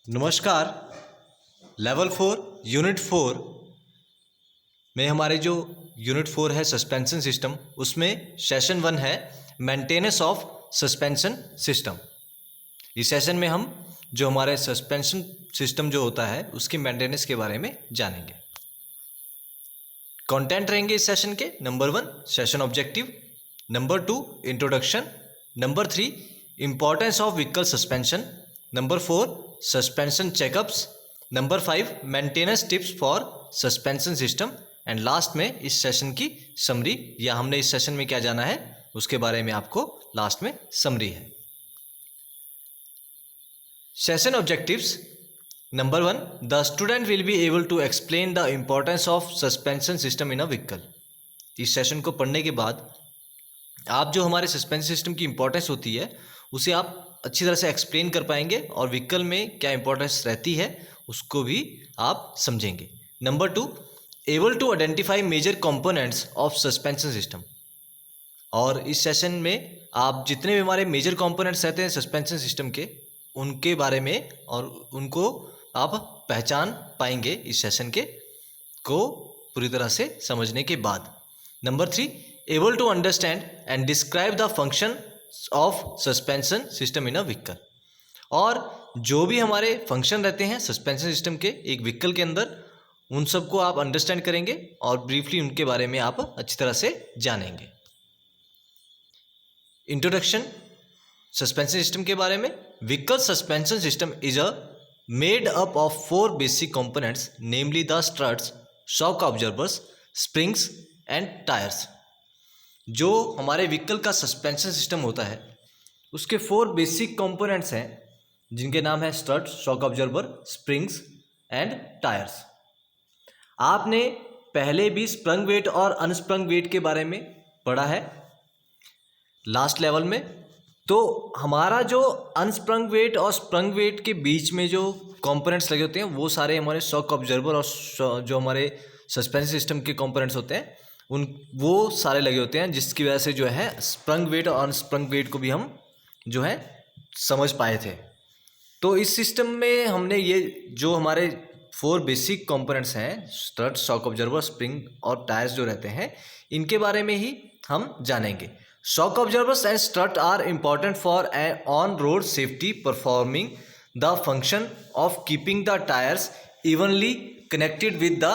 नमस्कार। Level 4 unit 4 में हमारे जो यूनिट 4 है सस्पेंशन सिस्टम, उसमें सेशन 1 है मेंटेनेंस ऑफ सस्पेंशन सिस्टम। इस सेशन में हम जो हमारे सस्पेंशन सिस्टम जो होता है उसकी मेंटेनेंस के बारे में जानेंगे। कंटेंट रहेंगे इस सेशन के: number 1 session objective, number 2 introduction, number 3 importance of vehicle suspension, number 4 suspension checkups, number 5 maintenance tips for suspension system and last में इस सेशन की समरी, या हमने इस सेशन में क्या जाना है उसके बारे में आपको लास्ट में समरी है। Session objectives: number 1 the student will be able to explain the importance of suspension system in a vehicle. इस सेशन को पढ़ने के बाद आप जो हमारे सस्पेंशन सिस्टम की इंपॉर्टेंस होती है उसे आप अच्छी तरह से एक्सप्लेन कर पाएंगे और व्हीकल में क्या इंपॉर्टेंस रहती है उसको भी आप समझेंगे। Number 2 able to identify major components of suspension system. और इस सेशन में आप जितने भी हमारे मेजर कंपोनेंट्स रहते हैं सस्पेंशन सिस्टम के, उनके बारे में और उनको आप पहचान पाएंगे इस सेशन के को पूरी तरह से समझने के बाद। Number 3 able to understand and describe the function of suspension system in a vehicle. और जो भी हमारे फंक्शन रहते हैं सस्पेंशन सिस्टम के एक व्हीकल के अंदर, उन सबको आप अंडरस्टैंड करेंगे और ब्रीफली उनके बारे में आप अच्छी तरह से जानेंगे। इंट्रोडक्शन सस्पेंशन सिस्टम के बारे में: vehicle suspension system is a made up of 4 basic components, namely the struts, shock observers, springs and tyres. जो हमारे व्हीकल का सस्पेंशन सिस्टम होता है उसके 4 बेसिक कंपोनेंट्स हैं, जिनके नाम है strut, shock observer, springs and tyres. आपने पहले भी स्प्रंग वेट और अनस्प्रंग वेट के बारे में पढ़ा है लास्ट लेवल में। तो हमारा जो अनस्प्रंग वेट और स्प्रंग वेट के बीच में जो कंपोनेंट्स लगे होते हैं वो सारे हमारे शॉक ऑब्जर्वर और जो हमारे सस्पेंशन सिस्टम के कंपोनेंट्स होते हैं वो सारे लगे होते हैं, जिसकी वजह से जो है स्प्रंग वेट और अनस्प्रंग वेट को भी हम जो है समझ पाए थे। तो इस सिस्टम में हमने ये जो हमारे 4 बेसिक कंपोनेंट्स हैं स्ट्रट, शॉक ऑब्जर्वर, स्प्रिंग और टायर्स जो रहते हैं, इनके बारे में ही हम जानेंगे। Shock absorbers and strut are important for on road safety, performing the function of keeping the tyres evenly connected with the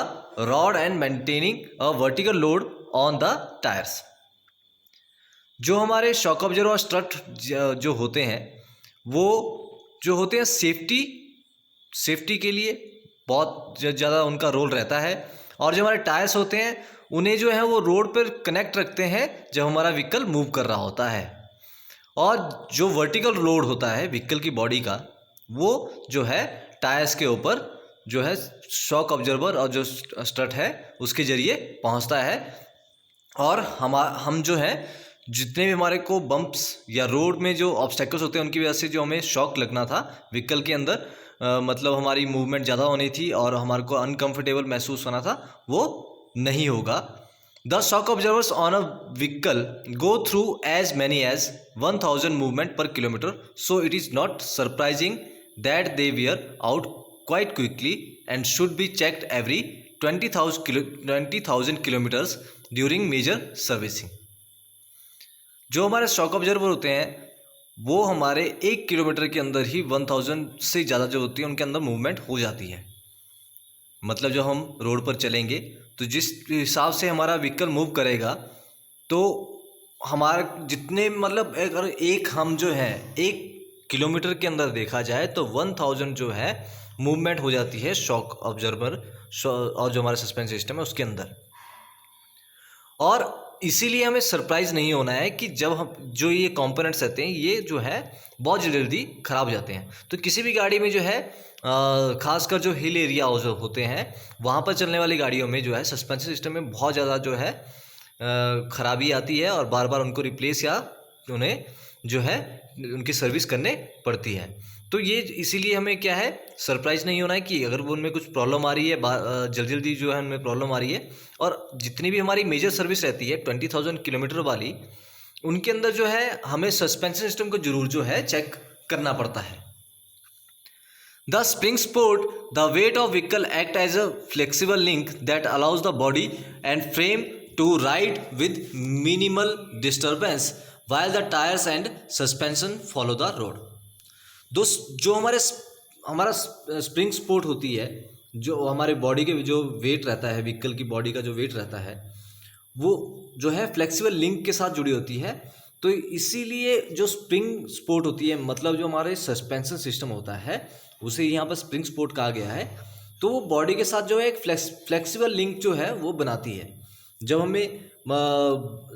rod and maintaining a vertical load on the tires। जो हमारे शॉक ऑब्जर्वर और strut जो होते हैं वो जो होते हैं सेफ्टी के लिए बहुत ज़्यादा उनका रोल रहता है। और जो हमारे टायर्स होते हैं उन्हें जो है वो रोड पर कनेक्ट रखते हैं जब हमारा व्हीकल मूव कर रहा होता है। और जो वर्टिकल लोड होता है व्हीकल की बॉडी का, वो जो है टायर्स के ऊपर जो है शॉक ऑब्जर्वर और जो स्ट्रट है उसके ज़रिए पहुंचता है। और हम जो है जितने भी हमारे को बम्प्स या रोड में जो ऑब्स्टेकल्स होते हैं उनकी वजह से जो हमें शॉक लगना था व्हीकल के अंदर, मतलब हमारी मूवमेंट ज़्यादा होनी थी और हमारे को अनकम्फर्टेबल महसूस होना था, वो नहीं होगा। The shock absorbers on a vehicle go through as many as 1000 movement per kilometre, so it is not surprising that they wear out quite quickly and should be checked every 20,000 kilometers during major servicing। जो हमारे shock observer होते हैं वो हमारे 1 kilometre के अंदर ही 1000 से ज़्यादा जो होती है उनके अंदर मूवमेंट हो जाती है। मतलब जब हम रोड पर चलेंगे तो जिस हिसाब से हमारा व्हीकल मूव करेगा तो हमारे जितने मतलब अगर हम जो है 1 किलोमीटर के अंदर देखा जाए तो 1000 जो है मूवमेंट हो जाती है शॉक ऑब्जर्वर और जो हमारा सस्पेंशन सिस्टम है उसके अंदर। और इसीलिए हमें सरप्राइज नहीं होना है कि जब हम जो ये कंपोनेंट्स रहते हैं ये जो है बहुत जल्दी ख़राब हो जाते हैं। तो किसी भी गाड़ी में जो है खासकर जो हिल एरिया होते हैं वहाँ पर चलने वाली गाड़ियों में जो है सस्पेंशन सिस्टम में बहुत ज़्यादा जो है ख़राबी आती है और बार बार उनको रिप्लेस या उन्हें जो है उनकी सर्विस करने पड़ती है। तो ये इसीलिए हमें क्या है सरप्राइज नहीं होना है कि अगर वो उनमें कुछ प्रॉब्लम आ रही है, जल्दी जो है उनमें प्रॉब्लम आ रही है। और जितनी भी हमारी मेजर सर्विस रहती है 20,000 किलोमीटर वाली, उनके अंदर जो है हमें सस्पेंशन सिस्टम को जरूर जो है चेक करना पड़ता है। The spring support the weight of vehicle act as a flexible link that allows the body and frame to ride with minimal disturbance while the tires and suspension follow the road. जो हमारा spring support होती है, जो हमारे body के जो wait रहता है, व्हीकल की बॉडी का जो वेट रहता है, वो जो है फ्लेक्सिबल लिंक के साथ जुड़ी होती है। तो इसीलिए जो स्प्रिंग सपोर्ट होती है, मतलब जो हमारे सस्पेंशन सिस्टम होता है, उसे यहाँ पर स्प्रिंग सपोर्ट कहा गया है। तो वो बॉडी के साथ जो है एक फ्लेक्सिबल लिंक जो है वो बनाती है। जब हमें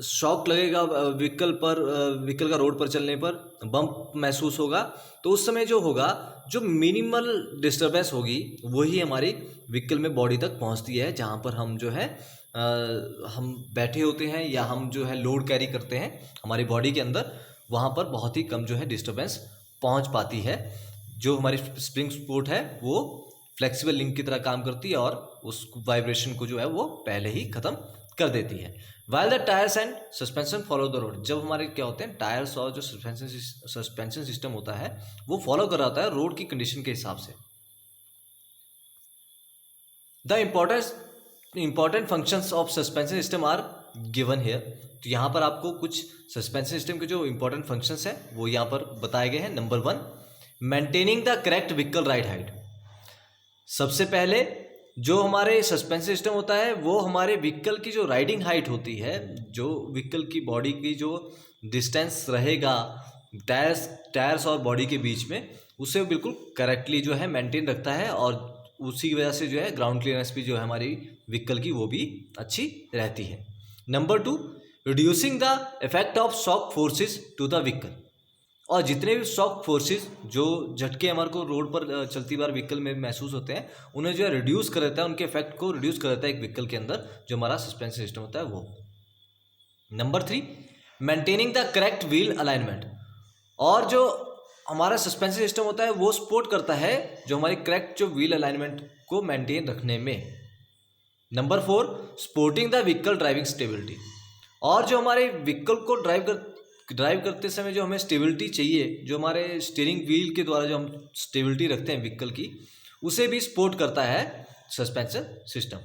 शॉक लगेगा व्हीकल का रोड पर चलने पर बम्प महसूस होगा, तो उस समय जो होगा, जो मिनिमल डिस्टर्बेंस होगी, वही हमारी व्हीकल में बॉडी तक पहुंचती है, जहां पर हम जो है हम बैठे होते हैं या हम जो है लोड कैरी करते हैं हमारी बॉडी के अंदर, वहां पर बहुत ही कम जो है डिस्टर्बेंस पहुंच पाती है। जो हमारी स्प्रिंग सपोर्ट है वो फ्लेक्सिबल लिंक की तरह काम करती है और उस वाइब्रेशन को जो है वो पहले ही ख़त्म कर देती है। While the tyres and suspension follow the road, जब हमारे क्या होते हैं टायर्स और जो सस्पेंशन सिस्टम होता है वो फॉलो कर रहा होता है रोड की कंडीशन के हिसाब से। The important functions of suspension system are given here. तो यहाँ पर आपको कुछ सस्पेंशन सिस्टम के जो इंपॉर्टेंट फंक्शंस हैं वो यहाँ पर बताए गए हैं। Number 1, maintaining the correct vehicle ride height. सबसे पहले जो हमारे सस्पेंशन सिस्टम होता है वो हमारे व्हीकल की जो राइडिंग हाइट होती है, जो व्हीकल की बॉडी की जो डिस्टेंस रहेगा टायर्स और बॉडी के बीच में, उसे बिल्कुल करेक्टली जो है मेंटेन रखता है, और उसी की वजह से जो है ग्राउंड क्लियरेंस भी जो है हमारी व्हीकल की वो भी अच्छी रहती है। Number 2, reducing the effect of shock forces to the vehicle. और जितने भी शॉक फोर्सेस, जो झटके हमारे को रोड पर चलती बार व्हीकल में महसूस होते हैं, उन्हें जो है रिड्यूस कर देता है, उनके इफेक्ट को रिड्यूस कर देता है एक व्हीकल के अंदर जो हमारा सस्पेंशन सिस्टम होता है वो। Number 3, maintaining the correct wheel alignment. और जो हमारा सस्पेंशन सिस्टम होता है वो सपोर्ट करता है जो हमारी करेक्ट जो व्हील अलाइनमेंट को मेंटेन रखने में। Number 4, supporting the vehicle driving stability. और जो हमारे व्हीकल को ड्राइव करते समय जो हमें स्टेबिलिटी चाहिए, जो हमारे स्टीयरिंग व्हील के द्वारा जो हम स्टेबिलिटी रखते हैं व्हीकल की, उसे भी सपोर्ट करता है suspension system.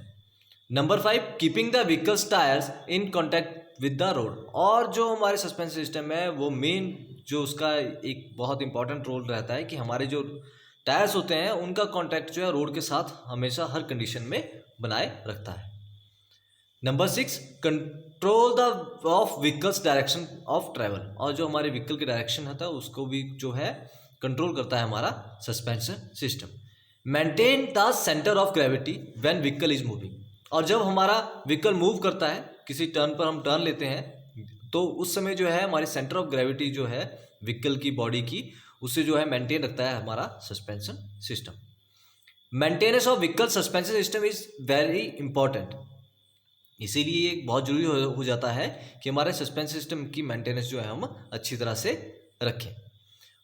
Number 5, keeping the vehicles tyres in contact with the road. और जो हमारे सस्पेंशन सिस्टम है वो मेन जो उसका एक बहुत इंपॉर्टेंट रोल रहता है कि हमारे जो टायर्स होते हैं उनका कॉन्टैक्ट जो है रोड के साथ हमेशा हर कंडीशन में बनाए रखता है। Number 6, control the of vehicles direction of travel. और जो हमारे व्हीकल की डायरेक्शन होता है उसको भी जो है कंट्रोल करता है हमारा suspension system. Maintain the centre of gravity when vehicle is moving. और जब हमारा व्हीकल मूव करता है, किसी टर्न पर हम टर्न लेते हैं, तो उस समय जो है हमारी सेंटर ऑफ ग्रेविटी जो है व्हीकल की बॉडी की, उसे जो है मेंटेन रखता है हमारा suspension system. Maintenance of vehicle suspension system is very important. इसीलिए ये बहुत जरूरी हो जाता है कि हमारे सस्पेंशन सिस्टम की मेंटेनेंस जो है हम अच्छी तरह से रखें।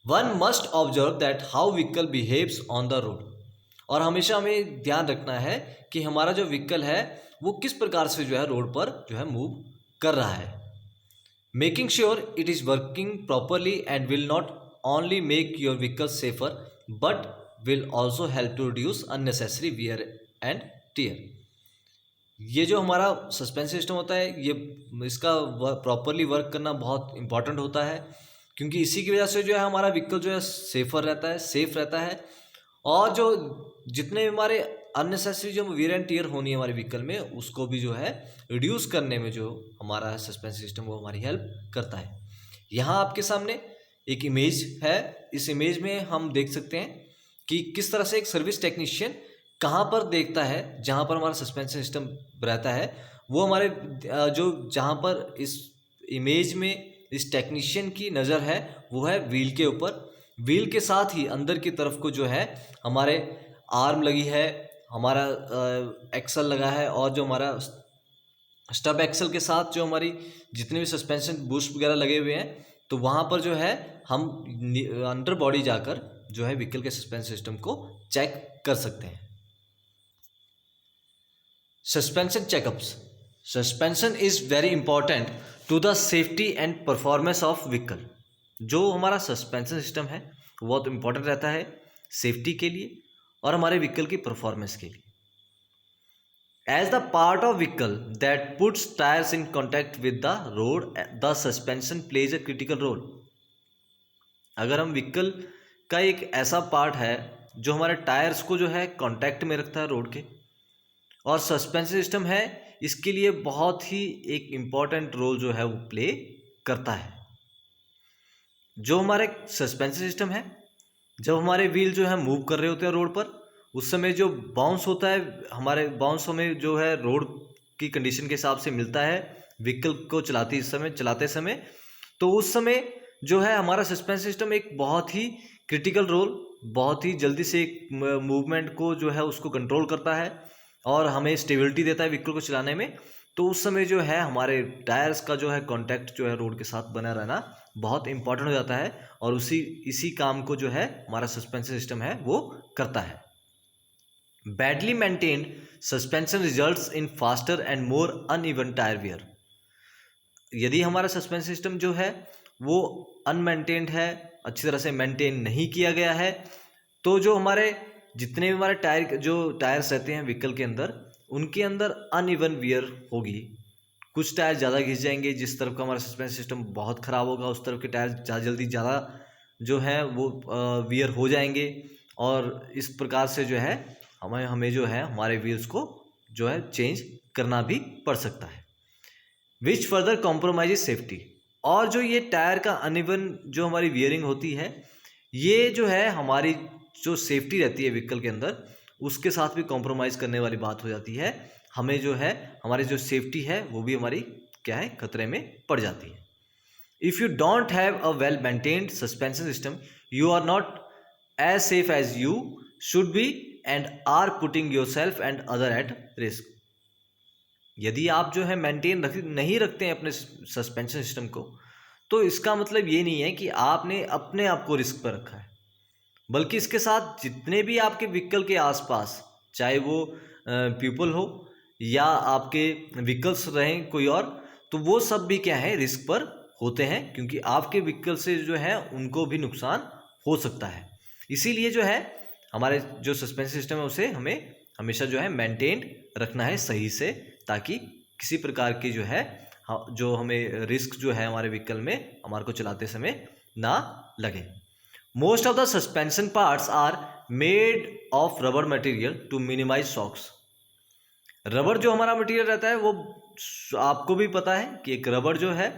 One must observe that how vehicle behaves on the road. और हमेशा हमें ध्यान रखना है कि हमारा जो व्हीकल है वो किस प्रकार से जो है रोड पर जो है मूव कर रहा है। Making sure it is working properly and will not only make your vehicle safer but will also help to reduce unnecessary wear and tear. ये जो हमारा सस्पेंशन सिस्टम होता है, ये इसका प्रॉपरली वर्क करना बहुत इंपॉर्टेंट होता है, क्योंकि इसी की वजह से जो है हमारा व्हीकल जो है सेफर रहता है, सेफ रहता है, और जो जितने हमारे अननेसेसरी जो वियर एंड टियर होनी है हमारे व्हीकल में, उसको भी जो है रिड्यूस करने में जो हमारा सस्पेंशन सिस्टम वो हमारी हेल्प करता है। यहाँ आपके सामने एक इमेज है। इस इमेज में हम देख सकते हैं कि किस तरह से एक सर्विस टेक्नीशियन कहाँ पर देखता है, जहाँ पर हमारा सस्पेंशन सिस्टम रहता है, वो हमारे जो जहाँ पर इस इमेज में इस टेक्नीशियन की नज़र है वो है व्हील के ऊपर। व्हील के साथ ही अंदर की तरफ को जो है हमारे आर्म लगी है, हमारा एक्सल लगा है, और जो हमारा स्टब एक्सल के साथ जो हमारी जितने भी सस्पेंशन बूस्ट वगैरह लगे हुए हैं, तो वहाँ पर जो है हम अंडर बॉडी जाकर जो है व्हीकल के सस्पेंशन सिस्टम को चेक कर सकते हैं। Suspension checkups. Suspension is very important to the safety and performance of vehicle. जो हमारा सस्पेंशन सिस्टम है वो बहुत इंपॉर्टेंट रहता है सेफ्टी के लिए और हमारे व्हीकल की परफॉर्मेंस के लिए। As the part of vehicle that puts tyres in contact with the road, the suspension plays a critical role. अगर हम व्हीकल का एक ऐसा पार्ट है जो हमारे टायर्स को जो है कॉन्टैक्ट में रखता है रोड के, और सस्पेंशन सिस्टम है इसके लिए बहुत ही एक इम्पॉर्टेंट रोल जो है वो प्ले करता है। जो हमारे सस्पेंशन सिस्टम है, जब हमारे व्हील जो है मूव कर रहे होते हैं रोड पर, उस समय जो बाउंस होता है, हमारे बाउंस हमें जो है रोड की कंडीशन के हिसाब से मिलता है व्हीकल को चलाते समय, तो उस समय जो है हमारा सस्पेंशन सिस्टम एक बहुत ही क्रिटिकल रोल, बहुत ही जल्दी से एक मूवमेंट को जो है उसको कंट्रोल करता है और हमें स्टेबिलिटी देता है व्हीकल को चलाने में। तो उस समय जो है हमारे टायर्स का जो है कांटेक्ट जो है रोड के साथ बना रहना बहुत इंपॉर्टेंट हो जाता है, और इसी काम को जो है हमारा सस्पेंशन सिस्टम है वो करता है। Badly maintained suspension results in faster and more uneven tyre wear. यदि हमारा सस्पेंशन सिस्टम जो है वो अनमेंटेन्ड है, अच्छी तरह से मेंटेन नहीं किया गया है, तो जो हमारे जितने भी हमारे टायर्स रहते हैं व्हीकल के अंदर, उनके अंदर अनइवन वियर होगी। कुछ टायर ज़्यादा घिस जाएंगे, जिस तरफ का हमारा सस्पेंशन सिस्टम बहुत ख़राब होगा उस तरफ के टायर ज़्यादा जो है वो वियर हो जाएंगे, और इस प्रकार से जो है हमें जो है हमारे व्हील्स को जो है चेंज करना भी पड़ सकता है। Which further compromise safety. और जो ये टायर का अनइवन जो हमारी वियरिंग होती है, ये जो है हमारी जो सेफ्टी रहती है व्हीकल के अंदर, उसके साथ भी कॉम्प्रोमाइज़ करने वाली बात हो जाती है। हमें जो है हमारी जो सेफ्टी है वो भी हमारी क्या है, खतरे में पड़ जाती है। If you don't have a well maintained suspension system, you are not as safe as you should be and are putting yourself and other at risk. यदि आप जो है मेंटेन नहीं रखते हैं अपने सस्पेंशन सिस्टम को, तो इसका मतलब ये नहीं है कि आपने अपने आप को रिस्क पर रखा है, बल्कि इसके साथ जितने भी आपके व्हीकल के आसपास, चाहे वो पीपल हो या आपके व्हीकल्स रहें कोई और, तो वो सब भी क्या है, रिस्क पर होते हैं, क्योंकि आपके व्हीकल से जो है उनको भी नुकसान हो सकता है। इसीलिए जो है हमारे जो सस्पेंशन सिस्टम है उसे हमें हमेशा जो है मेंटेन रखना है सही से, ताकि किसी प्रकार की जो है जो हमें रिस्क जो है हमारे व्हीकल में हमारे को चलाते समय ना लगे। Most of the suspension parts are made of rubber material to minimise shocks. Rubber जो हमारा मटेरियल रहता है वो आपको भी पता है कि एक रबर जो है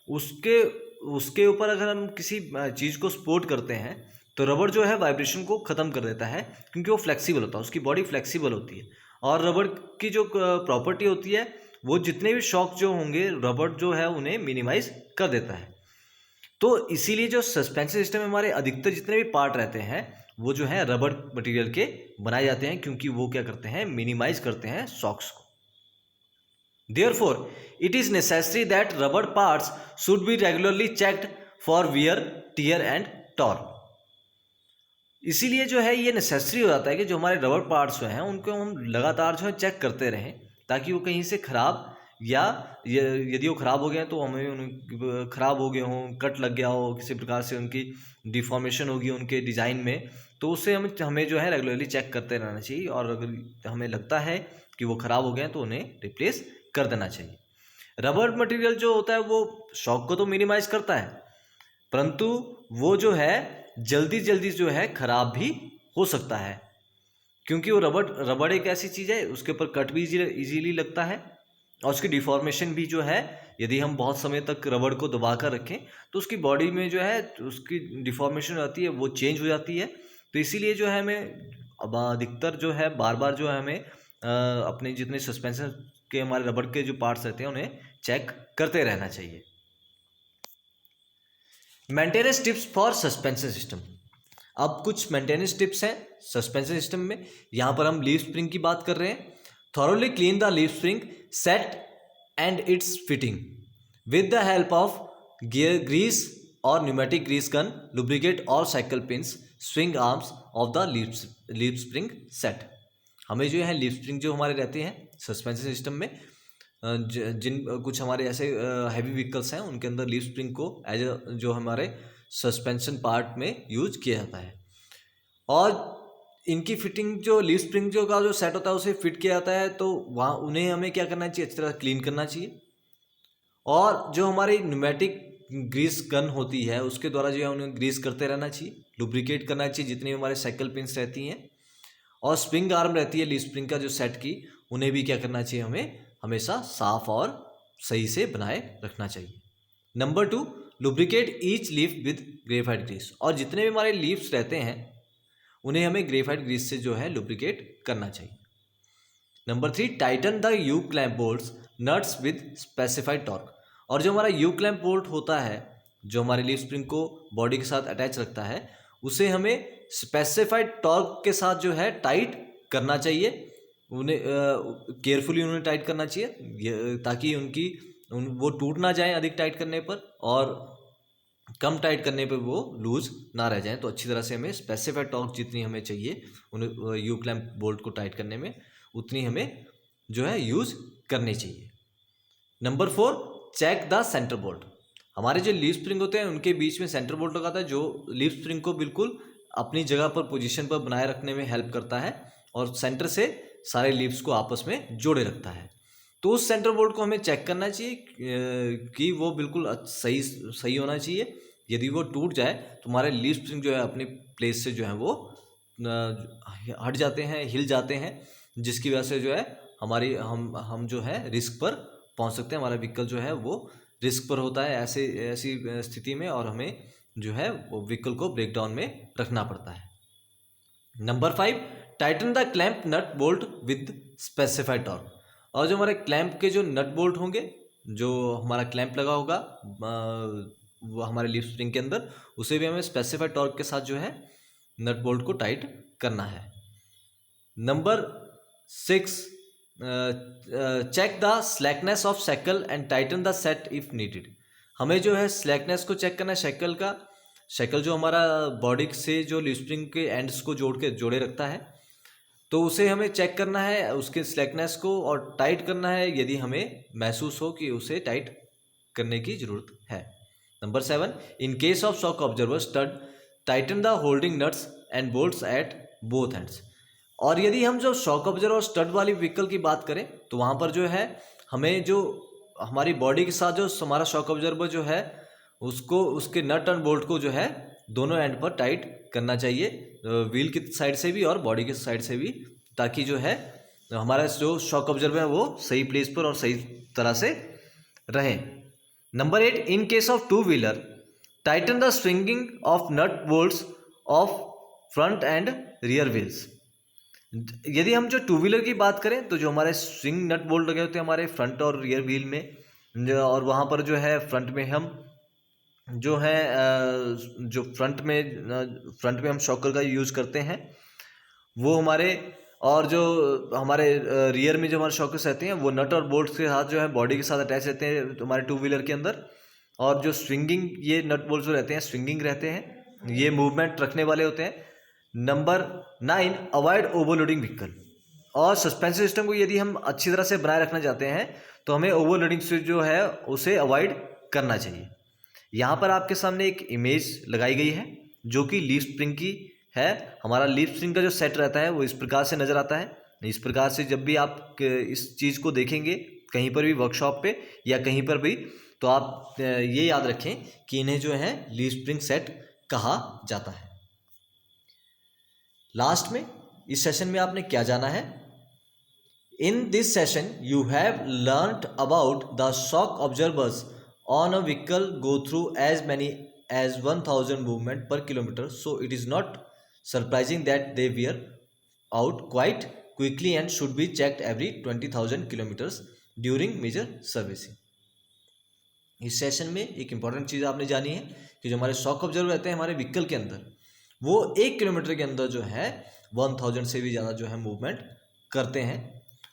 उसके ऊपर अगर हम किसी चीज़ को सपोर्ट करते हैं तो रबर जो है वाइब्रेशन को ख़त्म कर देता है, क्योंकि वो फ्लेक्सिबल होता है, उसकी बॉडी फ्लेक्सिबल होती है। और रबर की जो प्रॉपर्टी होती है वो जितने भी शॉक जो होंगे रबर जो है उन्हें मिनिमाइज कर देता है। तो इसीलिए जो सस्पेंशन सिस्टम में हमारे अधिकतर जितने भी पार्ट रहते हैं वो जो है रबर मटेरियल के बनाए जाते हैं, क्योंकि वो क्या करते हैं, मिनिमाइज करते हैं शॉक्स को। Therefore, it is necessary that rubber parts should be regularly checked for wear, tear and torn. इसीलिए जो है ये नेसेसरी हो जाता है कि जो हमारे रबर पार्ट्स जो हैं उनको हम लगातार जो है चेक करते रहें, ताकि वो कहीं से ख़राब या यदि वो ख़राब हो गए हैं तो हमें ख़राब हो गए हों, कट लग गया हो, किसी प्रकार से उनकी डिफॉर्मेशन होगी उनके डिज़ाइन में, तो उससे हमें जो है रेगुलरली चेक करते रहना चाहिए। और अगर हमें लगता है कि वो ख़राब हो गए हैं तो उन्हें रिप्लेस कर देना चाहिए। रबर मटेरियल जो होता है वो शॉक को तो मिनिमाइज करता है, परंतु वो जो है जल्दी जो है ख़राब भी हो सकता है, क्योंकि वो रबड़ एक ऐसी चीज़ है, उसके ऊपर कट भी इजीली लगता है, और उसकी डिफॉर्मेशन भी जो है, यदि हम बहुत समय तक रबड़ को दबा कर रखें तो उसकी बॉडी में जो है उसकी डिफॉर्मेशन हो जाती है, वो चेंज हो जाती है। तो इसीलिए जो है हमें अब अधिकतर जो है बार जो है हमें अपने जितने सस्पेंशन के हमारे रबड़ के जो पार्ट्स रहते हैं उन्हें चेक करते रहना चाहिए। Maintenance tips for suspension system. अब कुछ मेंटेनेंस टिप्स हैं सस्पेंशन सिस्टम में। यहाँ पर हम लीफ स्प्रिंग की बात कर रहे हैं। Thoroughly clean the leaf spring set and its fitting with the help of gear grease और न्यूमेटिक ग्रीस गन, लुब्रिकेट और cycle pins, swing arms of the leaf spring set. हमें जो है लीफ स्प्रिंग जो हमारे रहते हैं सस्पेंशन सिस्टम में, जिन कुछ हमारे ऐसे हैवी व्हीकल्स हैं उनके अंदर लीफ स्प्रिंग को एज जो हमारे सस्पेंशन पार्ट में यूज किया जाता है। और इनकी फिटिंग जो लीफ स्प्रिंग जो का जो सेट होता है उसे फिट किया जाता है, तो वहाँ उन्हें हमें क्या करना चाहिए, अच्छी तरह क्लीन करना चाहिए। और जो हमारी न्यूमेटिक ग्रीस गन होती है उसके द्वारा जो है उन्हें ग्रीस करते रहना चाहिए, लुब्रिकेट करना चाहिए जितनी भी हमारे साइकिल पिंस रहती हैं। और स्प्रिंग आर्म रहती है लीफ स्प्रिंग का जो सेट की, उन्हें भी क्या करना चाहिए, हमें हमेशा साफ और सही से बनाए रखना चाहिए। Number 2, lubricate each leaf with graphite grease. और जितने भी हमारे लीव्स रहते हैं उन्हें हमें ग्रेफाइट ग्रीस से जो है लुब्रिकेट करना चाहिए। Number 3, tighten the U clamp bolts nuts with specified torque. और जो हमारा यू क्लैंप बोल्ट होता है जो हमारे लीफ स्प्रिंग को बॉडी के साथ अटैच रखता है, उसे हमें स्पेसिफाइड टॉर्क के साथ जो है टाइट करना चाहिए। उन्हें केयरफुली उन्हें टाइट करना चाहिए ताकि वो टूट ना जाए अधिक टाइट करने पर, और कम टाइट करने पे वो लूज ना रह जाए। तो अच्छी तरह से हमें स्पेसिफाइड टॉर्क जितनी हमें चाहिए उन्हें यू क्लैंप बोल्ट को टाइट करने में, उतनी हमें जो है यूज़ करनी चाहिए। Number 4, check the centre bolt. हमारे जो लीफ स्प्रिंग होते हैं उनके बीच में सेंटर बोल्ट लगाता है जो लीफ स्प्रिंग को बिल्कुल अपनी जगह पर पोजीशन पर बनाए रखने में हेल्प करता है और सेंटर से सारे लीव्स को आपस में जोड़े रखता है। तो उस सेंटर बोल्ट को हमें चेक करना चाहिए कि वो बिल्कुल सही होना चाहिए। यदि वो टूट जाए तो हमारे लीफ स्प्रिंग जो है अपनी प्लेस से जो है वो हट जाते हैं, हिल जाते हैं, जिसकी वजह से जो है हमारी हम जो है रिस्क पर पहुंच सकते हैं। हमारा व्हीकल जो है वो रिस्क पर होता है ऐसी स्थिति में, और हमें जो है वो व्हीकल को ब्रेकडाउन में रखना पड़ता है। Number 5, tighten the clamp nut bolt with specified torque. और जो हमारे क्लैंप के जो नट बोल्ट होंगे, जो हमारा क्लैंप लगा होगा वो हमारे लीफ स्प्रिंग के अंदर, उसे भी हमें स्पेसिफाइड टॉर्क के साथ जो है नट बोल्ट को टाइट करना है। Number 6, check the slackness of shackle and tighten the set if needed. हमें जो है स्लैकनेस को चेक करना है शैकल का। शैकल जो हमारा बॉडी से जो लीफ स्प्रिंग के एंड्स को जोड़े रखता है, तो उसे हमें चेक करना है उसके स्लैकनेस को, और टाइट करना है यदि हमें महसूस हो कि उसे टाइट करने की जरूरत है। Number 7, in case of shock absorber stud tighten the holding nuts and bolts at both ends. और यदि हम जो शॉक ऑब्जर्वर और स्टड वाली व्हीकल की बात करें तो वहाँ पर जो है हमें जो हमारी बॉडी के साथ जो हमारा शॉक ऑब्जर्वर जो है उसको उसके नट एंड बोल्ट को जो है दोनों एंड पर टाइट करना चाहिए, व्हील की साइड से भी और बॉडी की साइड से भी, ताकि जो है हमारा जो शॉक ऑब्जर्वर है वो सही प्लेस पर और सही तरह से रहे। Number 8, in case of two wheeler tighten the swinging of nut bolts of front and rear wheels. यदि हम जो टू व्हीलर की बात करें तो जो हमारे स्विंग नट बोल्ट लगे होते हैं हमारे फ्रंट और रियर व्हील में, और वहाँ पर जो है फ्रंट में हम जो है जो फ्रंट में हम शॉकर का यूज़ करते हैं वो हमारे, और जो हमारे रियर में जो हमारे शॉकर्स रहते हैं वो नट और बोल्ट के साथ जो है बॉडी के साथ अटैच रहते हैं हमारे टू व्हीलर के अंदर। और जो स्विंगिंग ये नट बोल्ट जो रहते हैं स्विंगिंग रहते हैं, ये मूवमेंट रखने वाले होते हैं। Number 9, avoid overloading vehicle. और सस्पेंशन सिस्टम को यदि हम अच्छी तरह से बनाए रखना चाहते हैं तो हमें ओवरलोडिंग से जो है उसे अवॉइड करना चाहिए। यहाँ पर आपके सामने एक इमेज लगाई गई है जो कि लीफ स्प्रिंग की है। हमारा लीफ स्प्रिंग का जो सेट रहता है वो इस प्रकार से नज़र आता है। इस प्रकार से जब भी आप इस चीज़ को देखेंगे कहीं पर भी वर्कशॉप पे या कहीं पर भी, तो आप ये याद रखें कि इन्हें जो है लीफ स्प्रिंग सेट कहा जाता है। लास्ट में इस सेशन में आपने क्या जाना है? In this session you have learned about the shock observers on a vehicle go through as many as 1000 movement per kilometer, so it is not surprising that they wear out quite quickly and should be checked every 20,000 kilometers during major servicing। इस session में एक important चीज़ आपने जानी है कि जो हमारे shock observer रहते हैं हमारे व्हीकल के अंदर, वो 1 किलोमीटर के अंदर जो है 1000 से भी ज़्यादा जो है मूवमेंट करते हैं।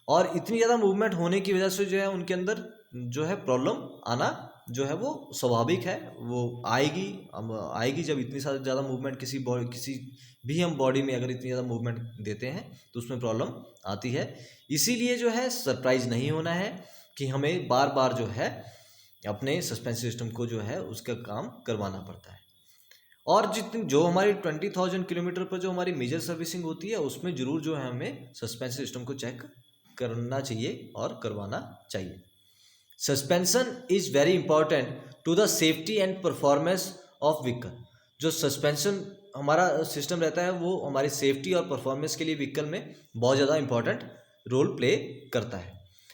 और इतनी ज़्यादा मूवमेंट होने की वजह से जो है उनके अंदर जो है प्रॉब्लम आना जो है वो स्वाभाविक है, वो आएगी जब इतनी ज़्यादा मूवमेंट किसी भी हम बॉडी में अगर इतनी ज़्यादा मूवमेंट देते हैं तो उसमें प्रॉब्लम आती है। इसीलिए जो है सरप्राइज नहीं होना है कि हमें बार बार जो है अपने सस्पेंशन सिस्टम को जो है उसका काम करवाना पड़ता है। और जितनी जो हमारी 20,000 किलोमीटर पर जो हमारी मेजर सर्विसिंग होती है उसमें जरूर जो है हमें सस्पेंशन सिस्टम को चेक करना चाहिए और करवाना चाहिए। Suspension is very important to the safety and performance of vehicle. जो सस्पेंशन हमारा सिस्टम रहता है वो हमारी सेफ्टी और परफॉर्मेंस के लिए व्हीकल में बहुत ज़्यादा इंपॉर्टेंट रोल प्ले करता है।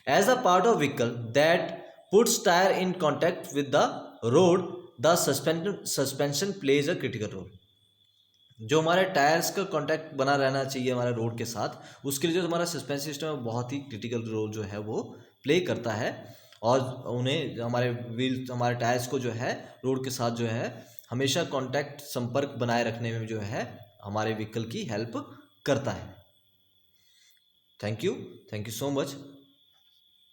As a part of vehicle that puts tyre in contact with the road, the suspension plays a critical role. जो हमारे टायर्स का कांटेक्ट बना रहना चाहिए हमारे रोड के साथ, उसके लिए जो हमारा सस्पेंशन सिस्टम है बहुत ही क्रिटिकल रोल जो है वो प्ले करता है और उन्हें हमारे व्हील हमारे टायर्स को जो है रोड के साथ जो है हमेशा कांटेक्ट संपर्क बनाए रखने में जो है हमारे व्हीकल की हेल्प करता है। Thank you so much.